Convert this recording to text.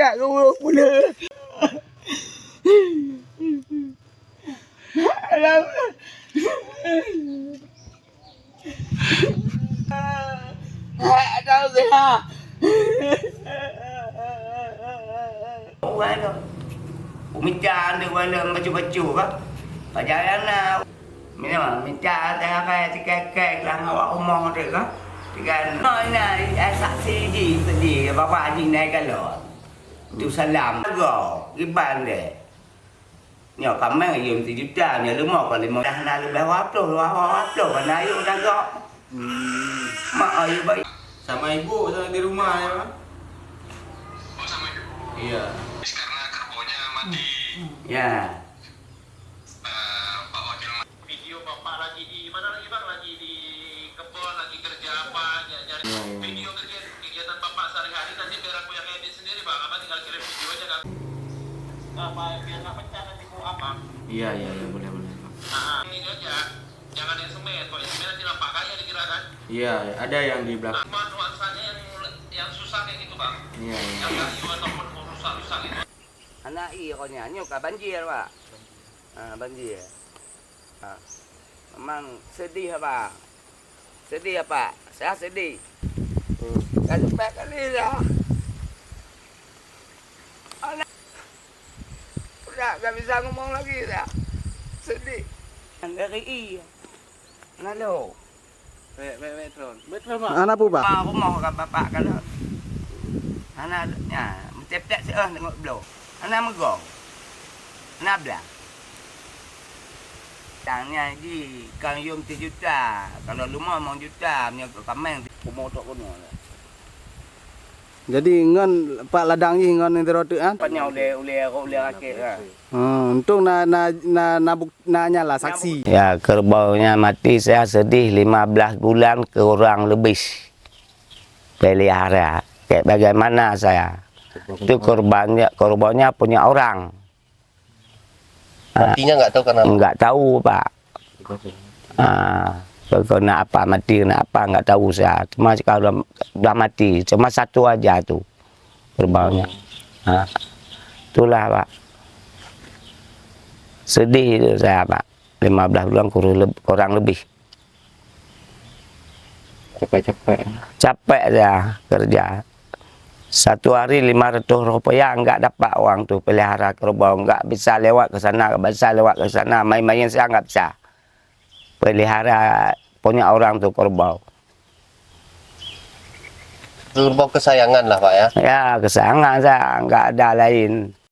Agak keburuk pula. Tahu saya. Wala. Umitan dia wala baju-baju kan. Perjalanan memang minta saya kek lang awak umong dia kan. Dengan mana saksi di tadi bapa haji naik kalau. Tu salam go iban dia. Nyo kami yang 7 juta nya 5 kali 5 dah nak lebih waktu kan ayo dah go. Mak ayo baik. Sama ibu di rumah ya, Pak? Oh, sama ibu. Iya. Karena kerbaunya mati. Ya. Pak Wakil video bapak lagi di mana lagi bang? Lagi di kebun, lagi kerja apa? Nyari video kegiatan bapak sehari-hari nanti biar aku yang edit sendiri bang. Apa tinggal kirim video aja kan? Apa biar nggak pecah nanti mau apa? Iya, boleh, Pak. Nah, ini aja. Jangan yang semen, kalau yang semen nanti nampak kaya dikira kan? Iya, ada yang di belakang. Cuma nuansanya yang susah kayak gitu bang. Iya. Yang kayu ataupun rusak-rusak itu. Anak ironya nyok banjir, Pak. Banjir. Memang sedih, Pak. Sedih, Pak. Saya sedih. Dah sampai kali dah. Anak. Udah gak bisa ngomong lagi dah. Sedih. Dari I. Nalo. Metron. Anak apa, Pak? Rumah orang bapak kalau. Anaknya tep-tep seah tengok belah. Anak megong. Anak belah. Tanya di kang yum 3 juta. Kalau rumah 5 juta, punya kameng rumah tok kono. Jadi ngon Pak ladang ni ngon yang terotuk kan? Panya oleh rakit lah. Untung na nyala saksi. Ya, kerbaunya mati saya sedih 15 bulan kurang lebih. Pelihara. Kayak bagaimana saya? Itu korbannya punya orang. Matinya nggak tahu kenapa. Nggak tahu, Pak. Kena apa mati, kena apa nggak tahu saya. Cuma kalau udah mati, cuma satu aja tuh kerbaunya. Itulah, Pak. Sedih itu saya, Pak. 15 bulan kurang lebih. Capek saya kerja. Satu hari 500 rupiah nggak dapat uang tuh pelihara kerbau. Nggak bisa lewat ke sana, nggak bisa lewat ke sana. Main-main saya nggak bisa. Pelihara punya orang tuh kerbau. Kerbau kesayangan lah Pak ya. Ya kesayangan saya, nggak ada lain.